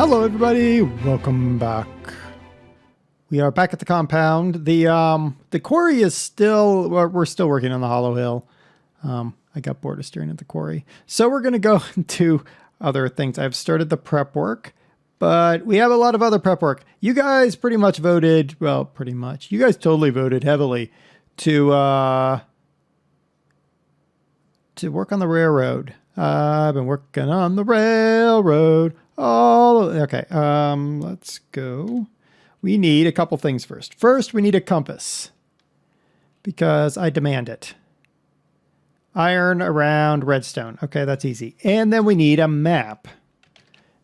Hello everybody, welcome back. We are back at the compound. The quarry is still, we're still working on the Hollow Hill. I got bored of staring at the quarry. So we're going to go into other things. I've started the prep work, but we have a lot of other prep work. You guys pretty much voted, well, pretty much. You guys totally voted heavily to work on the railroad. I've been working on the railroad. Okay, let's go. We need a couple things first. First, we need a compass because I demand it. Iron around redstone. Okay, that's easy. And then we need a map.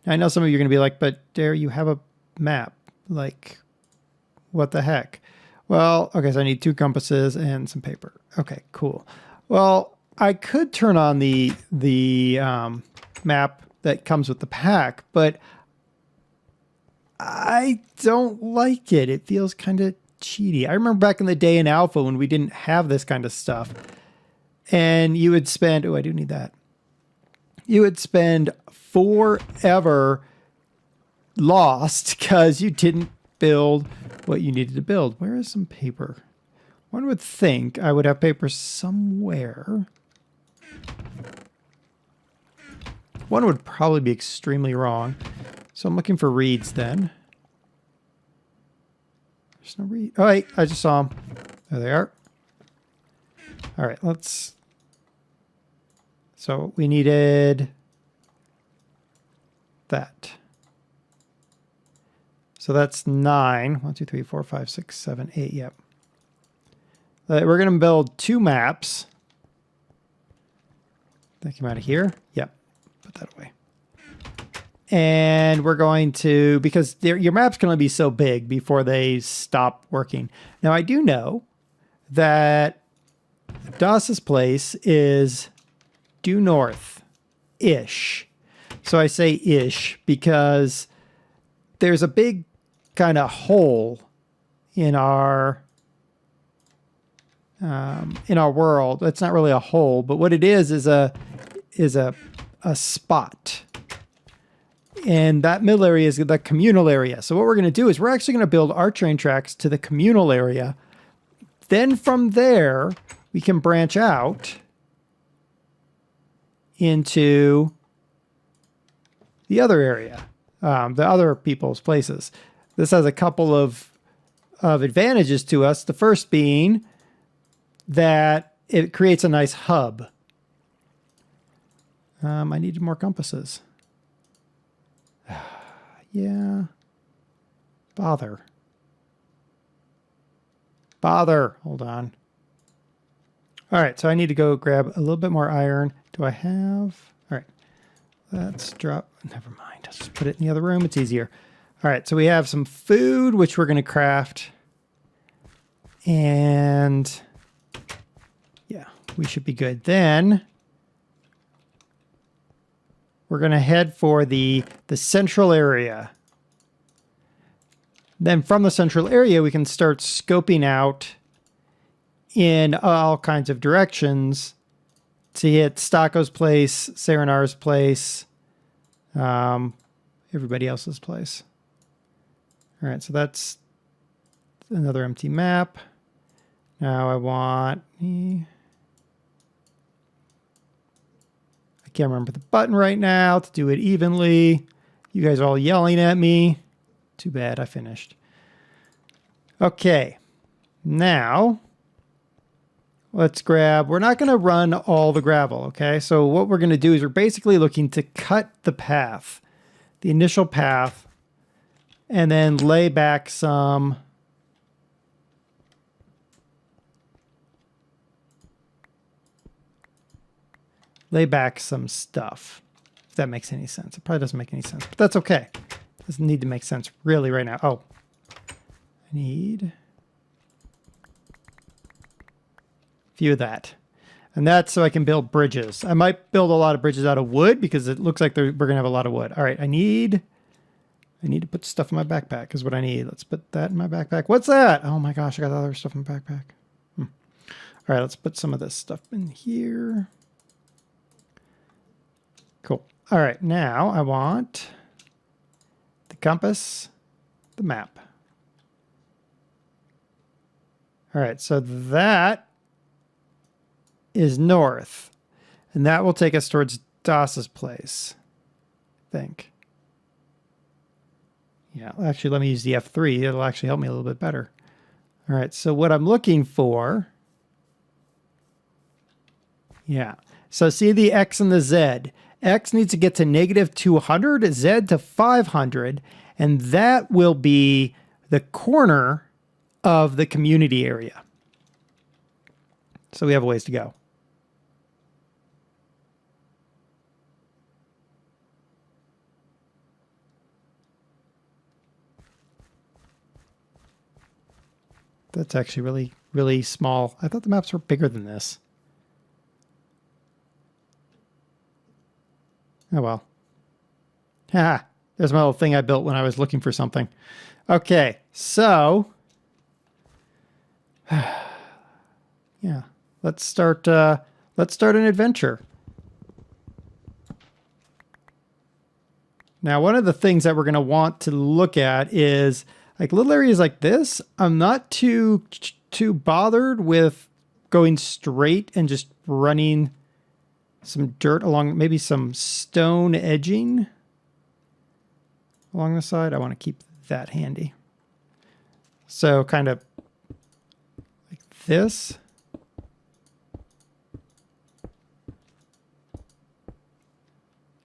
Now, I know some of you are going to be like, but Dare, you have a map. Like, what the heck? Well, okay, so I need 2 compasses and some paper. Okay, cool. Well, I could turn on the map that comes with the pack, but I don't like it. It feels kind of cheaty. I remember back in the day in Alpha when we didn't have this kind of stuff. And you would spend, oh, I do need that. You would spend forever lost because you didn't build what you needed to build. Where is some paper? One would think I would have paper somewhere. One would probably be extremely wrong. So I'm looking for reeds then. There's no reed. Oh, wait, I just saw them. There they are. All right, let's... So we needed that. So that's 9. 1, 2, 3, 4, 5, 6, 7, 8. Yep. We're going to build 2 maps. That came out of here. Yep. Put that away. And we're going to, because your maps can only be so big before they stop working. Now, I do know that Doss's place is due north-ish. So I say ish because there's a big kind of hole in our world. It's not really a hole, but what it is a spot. And that middle area is the communal area. So what we're going to do is we're actually going to build our train tracks to the communal area. Then from there, we can branch out into the other area, the other people's places. This has a couple of advantages to us. The first being that it creates a nice hub. I needed more compasses. Yeah. Bother. Hold on. All right, so I need to go grab a little bit more iron. Do I have? All right. Let's drop. Never mind. I'll just put it in the other room. It's easier. All right, so we have some food, which we're going to craft. And yeah, we should be good. Then we're going to head for the central area. Then from the central area, we can start scoping out in all kinds of directions to hit Stocko's place, Serenar's place, everybody else's place. All right, so that's another empty map. Now I want... I can't remember the button right now to do it evenly. You guys are all yelling at me. Too bad, I finished. Okay, now let's grab, we're not going to run all the gravel, okay? So what we're going to do is we're basically looking to cut the path, the initial path, and then lay back some stuff, if that makes any sense. It probably doesn't make any sense, but that's okay. It doesn't need to make sense really right now. Oh, I need a few of that. And that's so I can build bridges. I might build a lot of bridges out of wood because it looks like we're going to have a lot of wood. All right, I need to put stuff in my backpack is what I need. Let's put that in my backpack. What's that? Oh my gosh, I got other stuff in my backpack. All right, let's put some of this stuff in here. Cool. All right, now I want compass, the map. All right, so that is north. And that will take us towards Das's place, I think. Yeah, actually, let me use the F3. It'll actually help me a little bit better. All right, so what I'm looking for... Yeah, so see the X and the Z. X needs to get to negative 200, Z to 500, and that will be the corner of the community area. So we have a ways to go. That's actually really, really small. I thought the maps were bigger than this. Oh, well. Ha! There's my little thing I built when I was looking for something. Okay, so... yeah, let's start an adventure. Now, one of the things that we're going to want to look at is... like little areas like this, I'm not too bothered with going straight and just running some dirt along, maybe some stone edging along the side. I want to keep that handy. So kind of like this.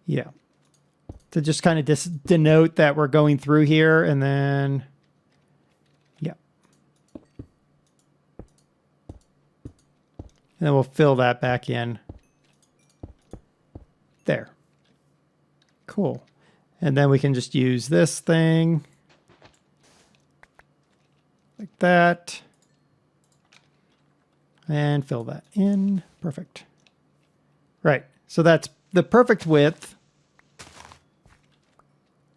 Yeah. To just kind of denote that we're going through here, and then... and then we'll fill that back in. There. Cool. And then we can just use this thing. Like that. And fill that in. Perfect. Right. So that's the perfect width.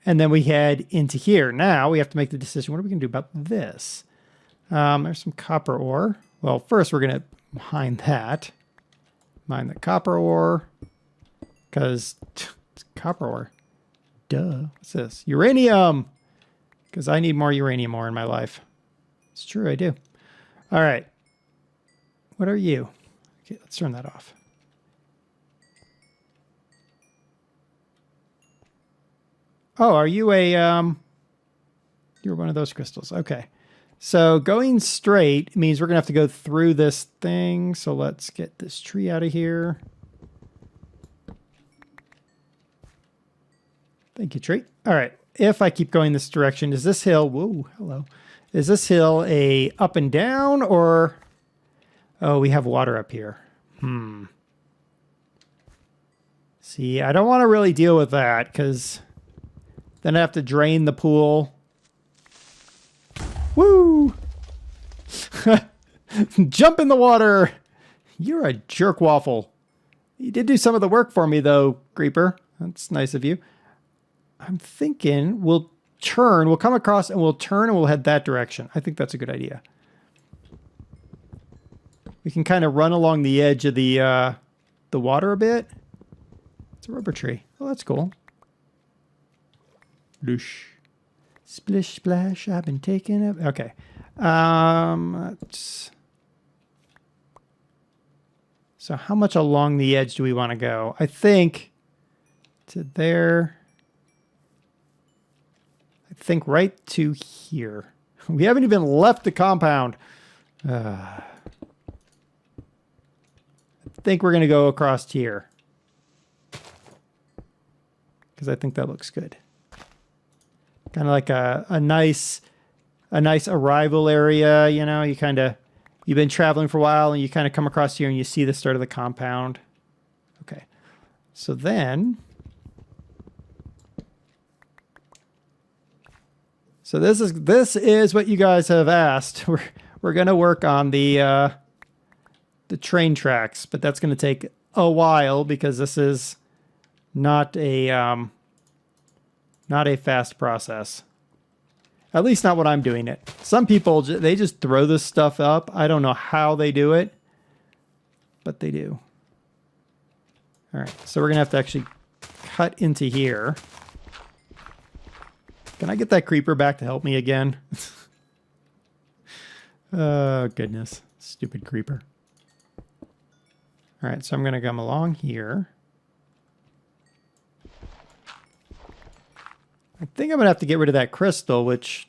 And then we head into here. Now we have to make the decision. What are we going to do about this? There's some copper ore. Well, first we're going to mine that. Mine the copper ore. Because it's copper ore. Duh. What's this? Uranium! Because I need more uranium ore in my life. It's true, I do. All right. What are you? Okay, let's turn that off. Oh, are you a... you're one of those crystals. Okay. So going straight means we're going to have to go through this thing. So let's get this tree out of here. Thank you, tree. All right. If I keep going this direction, is this hill... whoa, hello. Is this hill a up and down, or... oh, we have water up here. See, I don't want to really deal with that, because then I have to drain the pool. Woo! Jump in the water! You're a jerk waffle. You did do some of the work for me, though, Creeper. That's nice of you. I'm thinking we'll turn. We'll come across and we'll turn and we'll head that direction. I think that's a good idea. We can kind of run along the edge of the water a bit. It's a rubber tree. Oh, that's cool. Loosh. Splish splash, I've been taking it. Okay. So how much along the edge do we want to go? I think to there. I think right to here. We haven't even left the compound. I think we're going to go across here. Because I think that looks good. Kind of like a nice arrival area, you know, you've been traveling for a while and you kind of come across here and you see the start of the compound. Okay. So then, so this is what you guys have asked. We're going to work on the train tracks, but that's going to take a while because this is not a fast process. At least not when I'm doing it. Some people, they just throw this stuff up. I don't know how they do it, but they do. All right, so we're going to have to actually cut into here. Can I get that creeper back to help me again? Oh, goodness. Stupid creeper. All right, so I'm going to come along here. I think I'm going to have to get rid of that crystal, which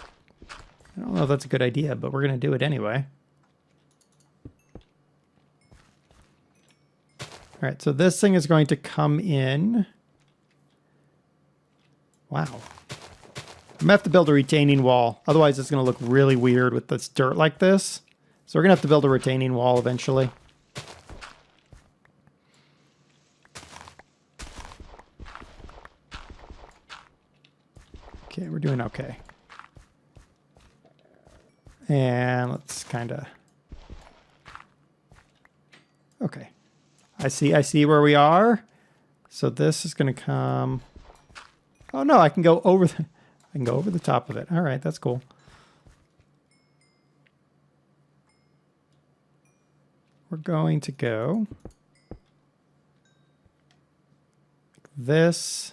I don't know if that's a good idea, but we're going to do it anyway. All right, so this thing is going to come in. Wow. I'm going to have to build a retaining wall. Otherwise, it's going to look really weird with this dirt like this. So we're going to have to build a retaining wall eventually. Okay, we're doing okay. And let's kind of... Okay. I see where we are. So this is going to come... Oh no, I can go over the top of it. All right, that's cool. We're going to go this.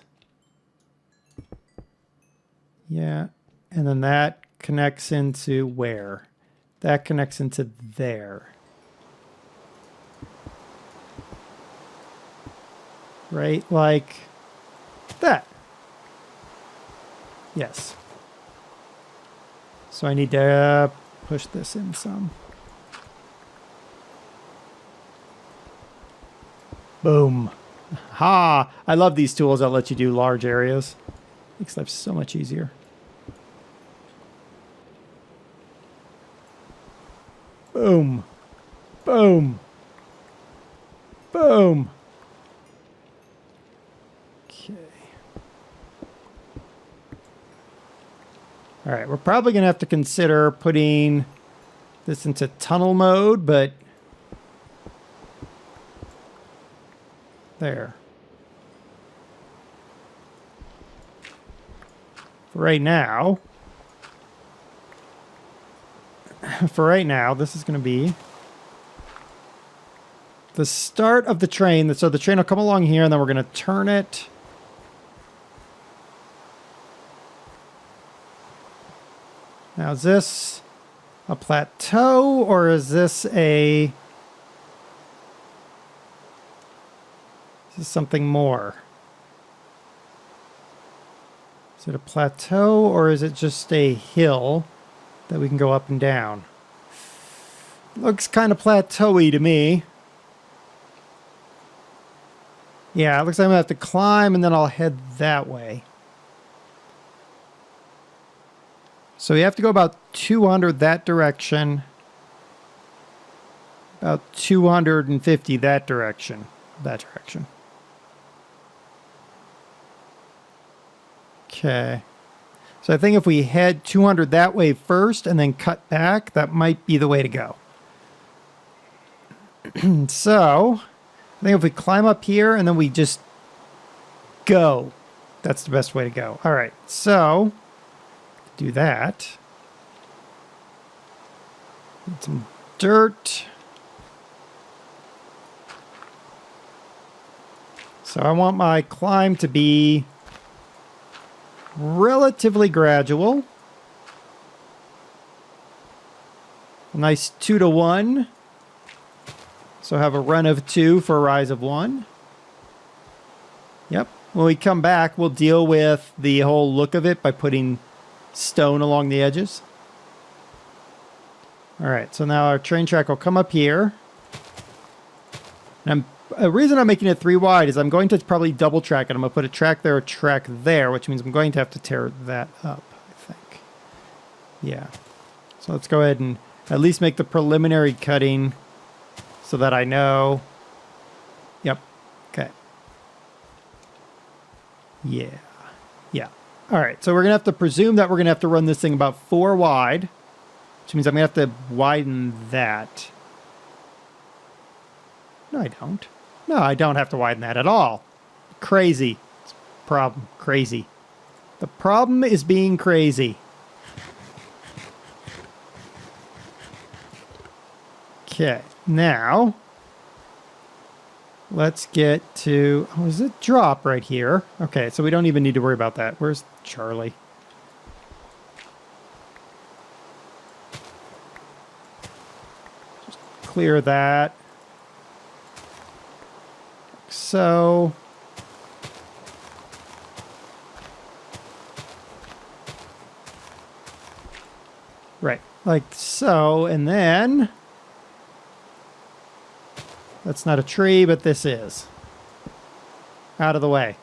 Yeah, and then that connects into where? That connects into there. Right, like that. Yes. So I need to push this in some. Boom. Ha! I love these tools that let you do large areas. Makes life so much easier. Boom. Boom. Boom. Okay. All right, we're probably going to have to consider putting this into tunnel mode, but there. For right now, this is going to be the start of the train. So the train will come along here, and then we're going to turn it. Now, is this a plateau, or is this a... Is this something more? Is it a plateau, or is it just a hill that we can go up and down? Looks kind of plateau-y to me. Yeah, it looks like I'm going to have to climb, and then I'll head that way. So we have to go about 200 that direction. About 250 that direction. That direction. Okay. So I think if we head 200 that way first and then cut back, that might be the way to go. So I think if we climb up here and then we just go, that's the best way to go. All right. So do that. Need some dirt. So I want my climb to be relatively gradual. A nice 2 to 1. So have a run of 2 for a rise of 1. Yep. When we come back, we'll deal with the whole look of it by putting stone along the edges. All right, so now our train track will come up here. And the reason I'm making it 3 wide is I'm going to probably double track it. I'm going to put a track there, which means I'm going to have to tear that up, I think. Yeah. So let's go ahead and at least make the preliminary cutting so that I know. Yep. Okay. Yeah. Yeah. All right, so we're going to have to presume that we're going to have to run this thing about 4 wide, which means I'm going to have to widen that. No, I don't. No, I don't have to widen that at all. Crazy. It's a problem. Crazy. The problem is being crazy. Okay, now let's get to... Oh, is it drop right here? Okay, so we don't even need to worry about that. Where's Charlie? clear that. So. Right, like so, and then. That's not a tree, but this is. Out of the way.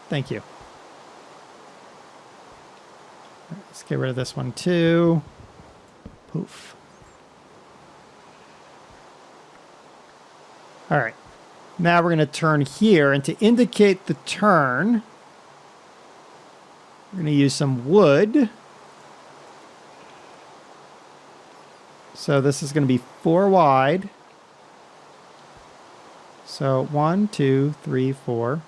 Thank you. Let's get rid of this one too. Poof. All right. Now we're going to turn here, and to indicate the turn, we're going to use some wood. So this is going to be 4 wide. So 1, 2, 3, 4.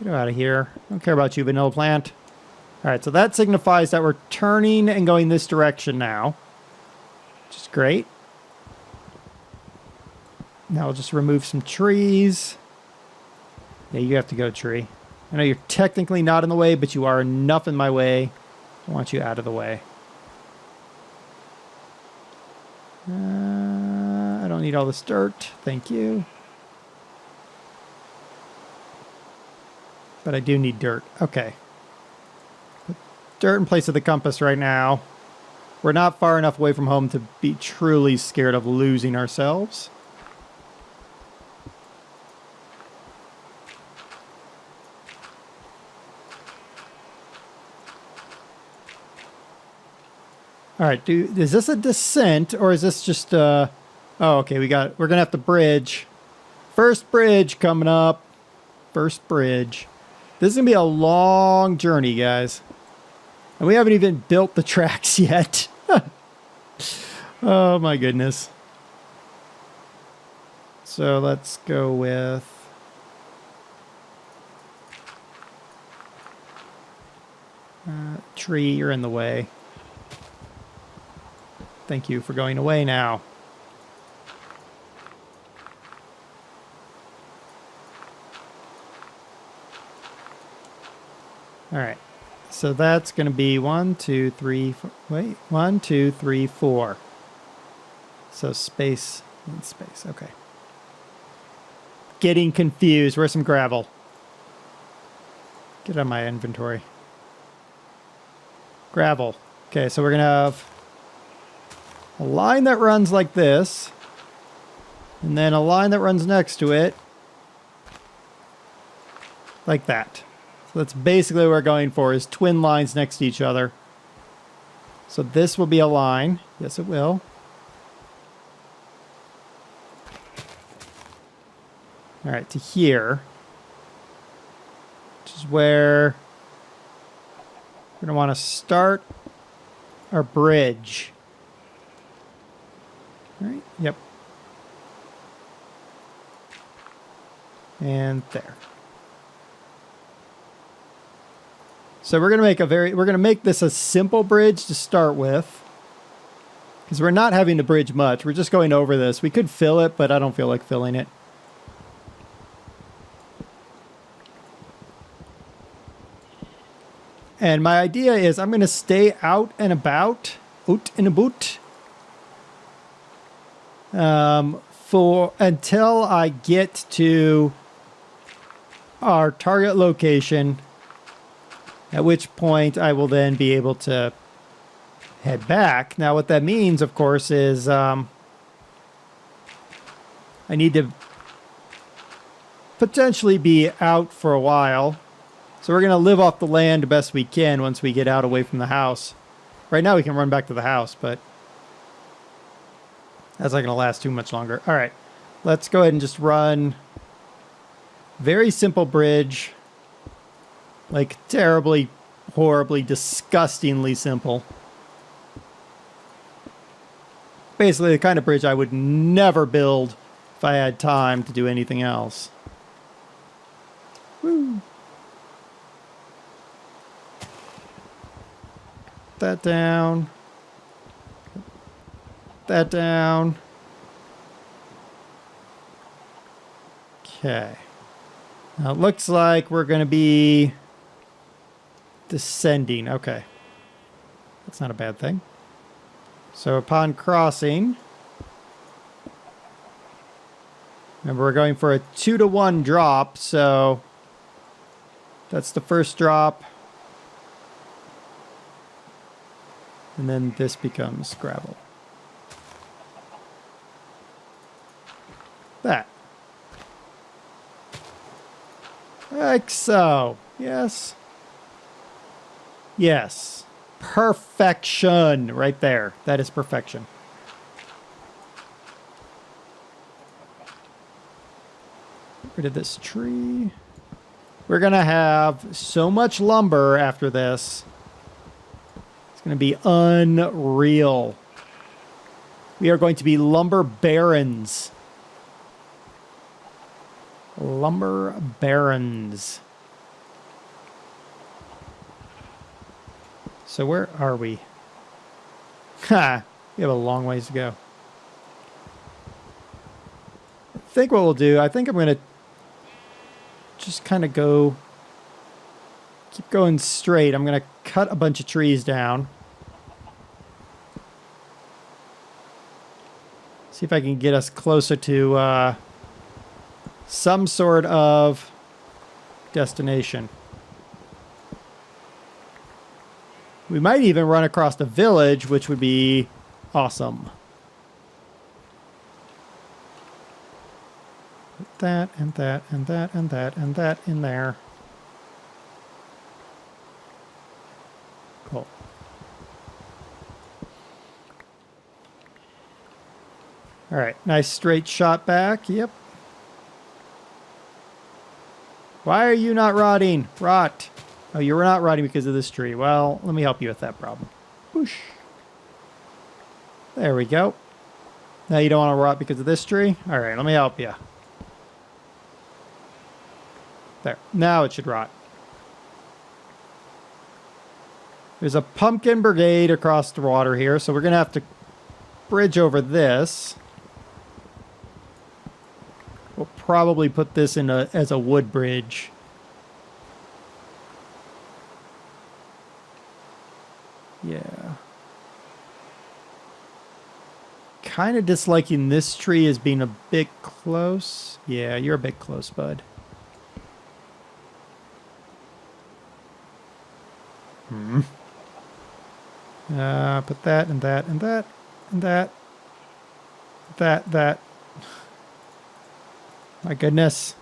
Get out of here. I don't care about you, vanilla plant. All right, so that signifies that we're turning and going this direction now, which is great. Now we'll just remove some trees. Yeah, you have to go, tree. I know you're technically not in the way, but you are enough in my way. I want you out of the way. I don't need all this dirt. Thank you. But I do need dirt. Okay. Put dirt in place of the compass right now. We're not far enough away from home to be truly scared of losing ourselves. All right, is this a descent or is this just oh, okay, we're going to have to bridge. First bridge coming up. First bridge. This is going to be a long journey, guys. And we haven't even built the tracks yet. Oh my goodness. So let's go with tree, you're in the way. Thank you for going away now. All right. So that's going to be 1, 2, 3, 4. Wait, 1, 2, 3, 4. So space and space. Okay. Getting confused. Where's some gravel? Get out of my inventory. Gravel. Okay, so we're going to have a line that runs like this, and then a line that runs next to it, like that. So that's basically what we're going for, is twin lines next to each other. So this will be a line. Yes, it will. All right, to here, which is where we're going to want to start our bridge. All right, yep. And there. So we're going to make this a simple bridge to start with, because we're not having to bridge much. We're just going over this. We could fill it, but I don't feel like filling it. And my idea is I'm going to stay out and about, for until I get to our target location, at which point I will then be able to head back. Now what that means, of course, is I need to potentially be out for a while. So we're going to live off the land the best we can once we get out away from the house. Right now we can run back to the house, but that's not going to last too much longer. All right, let's go ahead and just run. Very simple bridge. Like terribly, horribly, disgustingly simple. Basically the kind of bridge I would never build if I had time to do anything else. Woo. That down. That down. Okay. Now it looks like we're going to be descending. Okay. That's not a bad thing. So upon crossing, remember we're going for a 2-to-1 drop, so that's the first drop. And then this becomes gravel. That. Like so. Yes. Yes. Perfection. Right there. That is perfection. Get rid of this tree. We're going to have so much lumber after this. It's going to be unreal. We are going to be lumber barons. Lumber barons. So where are we? Ha! We have a long ways to go. I think what we'll do, I think I'm going to just kind of go... Keep going straight. I'm going to cut a bunch of trees down. See if I can get us closer to some sort of destination. We might even run across the village, which would be awesome. Put that and that and that and that and that in there. Cool. All right, nice straight shot back. Yep. Why are you not rotting? Rot. Oh, you're not rotting because of this tree. Well, let me help you with that problem. Whoosh. There we go. Now you don't want to rot because of this tree? All right, let me help you. There. Now it should rot. There's a pumpkin brigade across the water here, so we're going to have to bridge over this. We'll probably put this in as a wood bridge. Yeah. Kind of disliking this tree as being a bit close. Yeah, you're a bit close, bud. Put that and that and that and that. That. My goodness.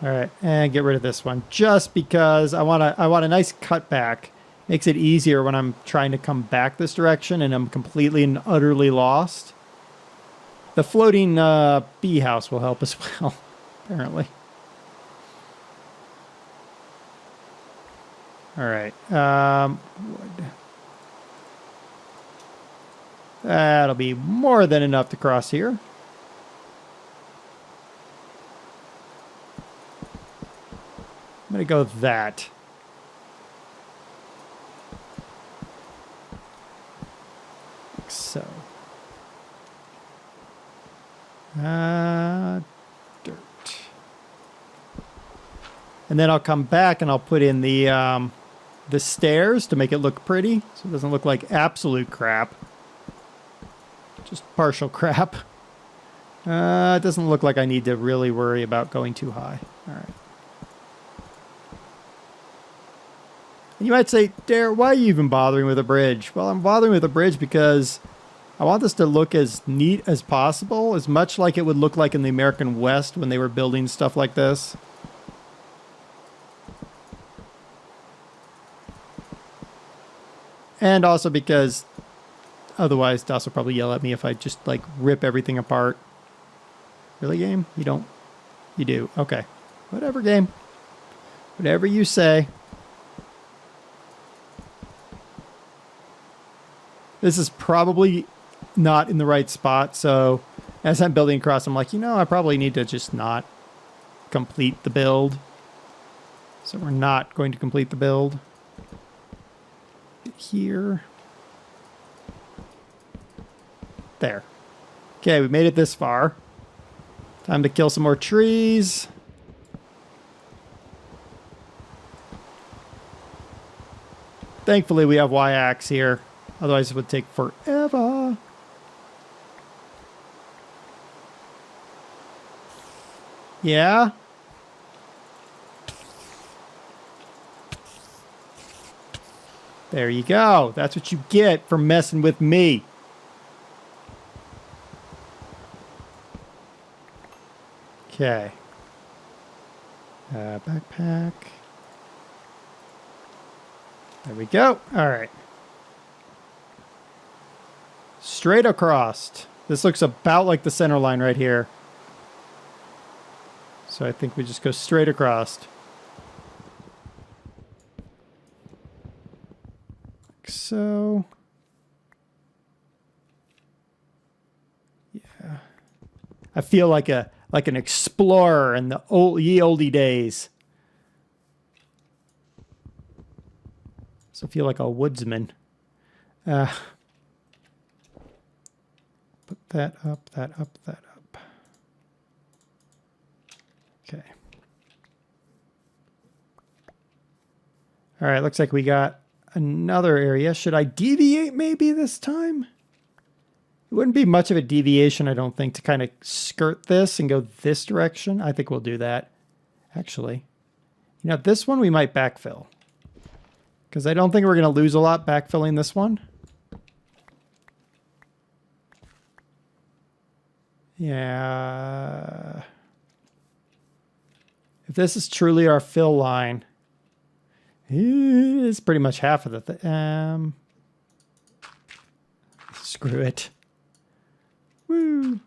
All right, and get rid of this one just because I want a nice cutback. Makes it easier when I'm trying to come back this direction and I'm completely and utterly lost. The floating bee house will help as well, apparently. All right. Wood. That'll be more than enough to cross here. I'm going to go with that. Like so. Dirt. And then I'll come back and I'll put in the stairs to make it look pretty, so it doesn't look like absolute crap. Just partial crap. It doesn't look like I need to really worry about going too high. All right. And you might say, Dare, why are you even bothering with a bridge? Well, I'm bothering with a bridge because I want this to look as neat as possible, as much like it would look like in the American West when they were building stuff like this. And also because otherwise DOS will probably yell at me if I just like rip everything apart. Really, game? You don't? You do. Okay. Whatever, game. Whatever you say. This is probably not in the right spot, so as I'm building across, I'm like, I probably need to just not complete the build. So we're not going to complete the build. Here. There. Okay, we made it this far. Time to kill some more trees. Thankfully, we have Y-ax here. Otherwise, it would take forever. Yeah? There you go. That's what you get for messing with me. Okay. Backpack. There we go. All right. Straight across. This looks about like the center line right here. So I think we just go straight across. Like so. Yeah. I feel like an explorer in the ye olde days. So I feel like a woodsman. Put that up, that up, that up. Okay. All right, looks like we got another area. Should I deviate maybe this time? It wouldn't be much of a deviation, I don't think, to kind of skirt this and go this direction. I think we'll do that, actually. You know, this one we might backfill. Because I don't think we're going to lose a lot backfilling this one. Yeah. If this is truly our fill line, it's pretty much half of the screw it. Woo.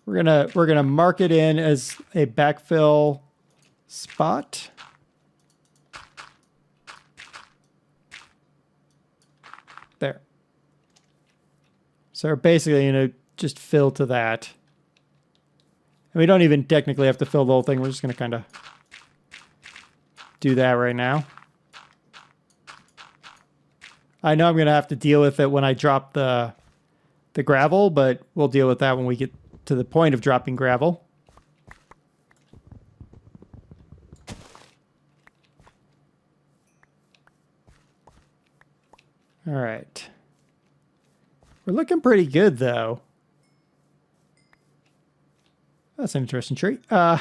We're gonna mark it in as a backfill spot. There. So we're basically gonna just fill to that. And we don't even technically have to fill the whole thing. We're just gonna kind of do that right now. I know I'm gonna have to deal with it when I drop the gravel, but we'll deal with that when we get to the point of dropping gravel. All right. We're looking pretty good, though. That's an interesting tree. I'm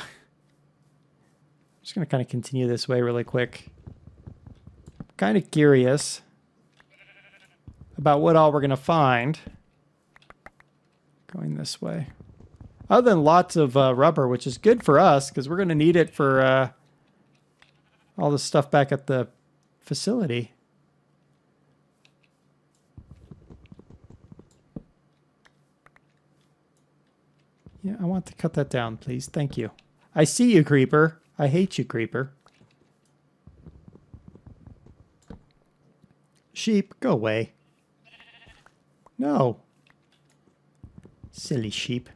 just going to kind of continue this way really quick. Kind of curious about what all we're going to find going this way. Other than lots of rubber, which is good for us because we're going to need it for all the stuff back at the facility. Yeah, I want to cut that down, please. Thank you. I see you, creeper. I hate you, creeper. Sheep, go away. No. Silly sheep.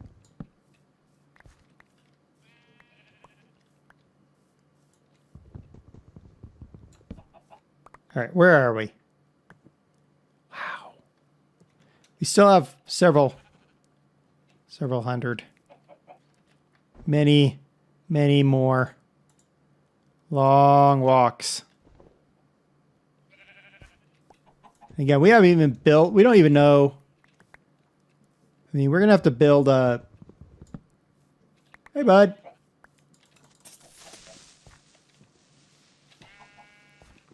All right, where are we? Wow. We still have several hundred. Many more long walks. Again, we haven't even built, we don't even know. I mean, we're going to have to build a... Hey, bud.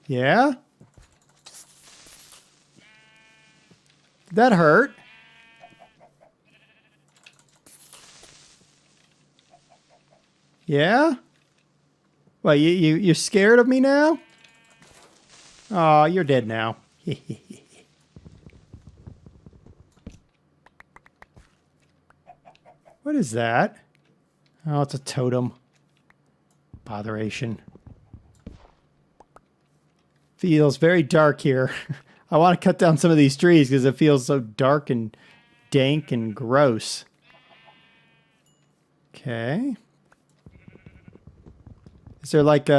Yeah? Did that hurt? Yeah? Well, you're scared of me now? Oh, you're dead now. What is that? Oh, it's a totem. Botheration. Feels very dark here. I want to cut down some of these trees because it feels so dark and dank and gross. Okay. Is there like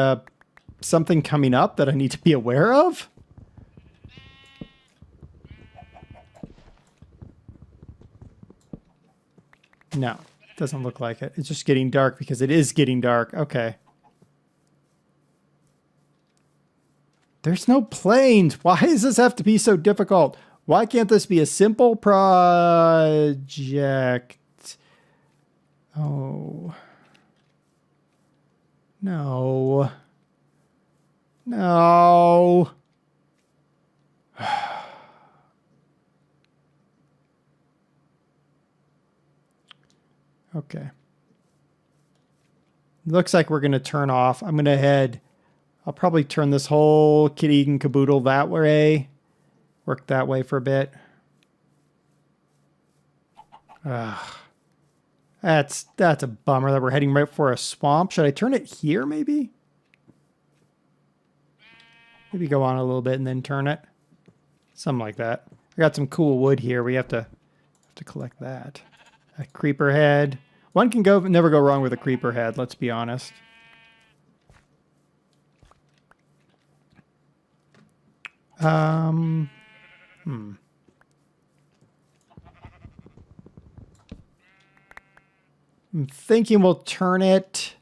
something coming up that I need to be aware of? No, it doesn't look like it. It's just getting dark because it is getting dark. Okay. There's no planes. Why does this have to be so difficult? Why can't this be a simple project? Oh. No. No. Okay. Looks like we're going to turn off. I'm going to head. I'll probably turn this whole kit and caboodle that way. Work that way for a bit. That's a bummer that we're heading right for a swamp. Should I turn it here maybe? Maybe go on a little bit and then turn it. Something like that. I got some cool wood here. We have to collect that. A creeper head. One can never go wrong with a creeper head, let's be honest. I'm thinking we'll turn it.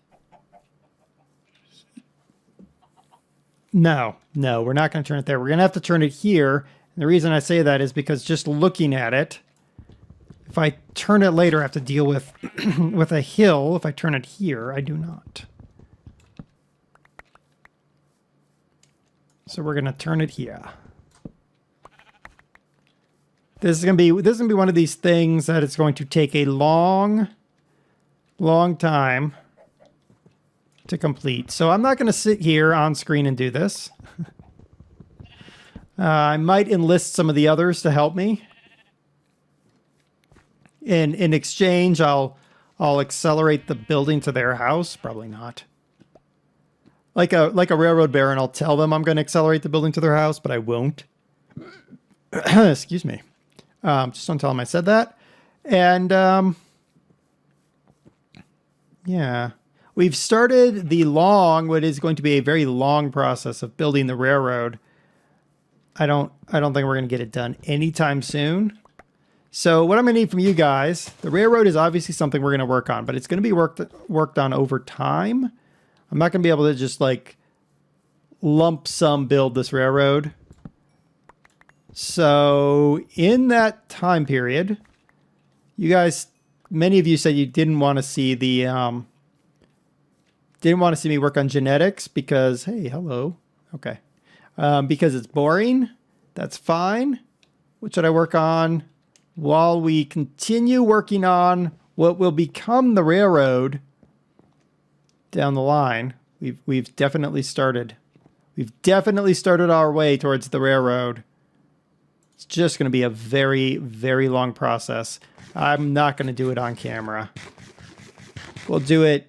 No, we're not going to turn it there. We're going to have to turn it here. And the reason I say that is because just looking at it, if I turn it later, I have to deal with with a hill. If I turn it here, I do not. So we're going to turn it here. This is going to be one of these things that it's going to take a long time to complete. So I'm not going to sit here on screen and do this. I might enlist some of the others to help me. In exchange, I'll accelerate the building to their house. Probably not. Like a railroad baron, I'll tell them I'm going to accelerate the building to their house, but I won't. Excuse me. Just don't tell them I said that. And yeah, we've started what is going to be a very long process of building the railroad. I don't think we're going to get it done anytime soon. So what I'm going to need from you guys, the railroad is obviously something we're going to work on, but it's going to be worked on over time. I'm not going to be able to just like lump sum build this railroad. So in that time period, you guys, many of you said you didn't want to see the, didn't want to see me work on genetics because, hey, hello. Okay. Because it's boring. That's fine. What should I work on? While we continue working on what will become the railroad down the line, we've definitely started. We've definitely started our way towards the railroad. It's just going to be a very, very long process. I'm not going to do it on camera. We'll do it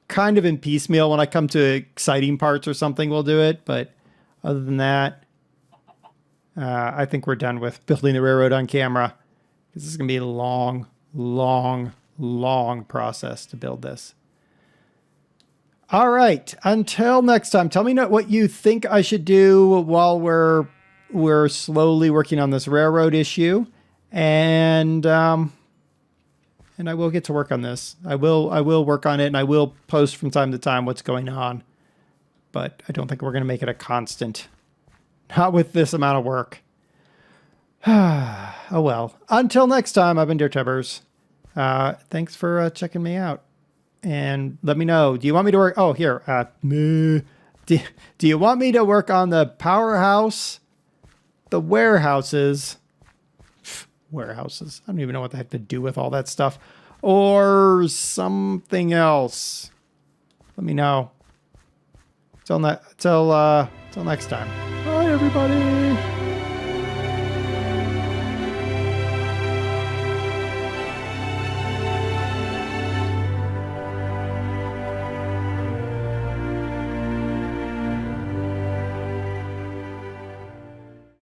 kind of in piecemeal. When I come to exciting parts or something, we'll do it. But other than that, I think we're done with building the railroad on camera. This is going to be a long, long, long process to build this. All right. Until next time, tell me what you think I should do while we're slowly working on this railroad issue. And I will get to work on this. I will work on it, and I will post from time to time what's going on. But I don't think we're going to make it a constant. Not with this amount of work. Oh well. Until next time, I've been DerTebbers. Thanks for checking me out. And let me know. Do you want me to work? Oh, here. Do you want me to work on the powerhouse, the warehouses? Warehouses. I don't even know what the heck to do with all that stuff. Or something else. Let me know. Till next time. Bye, everybody.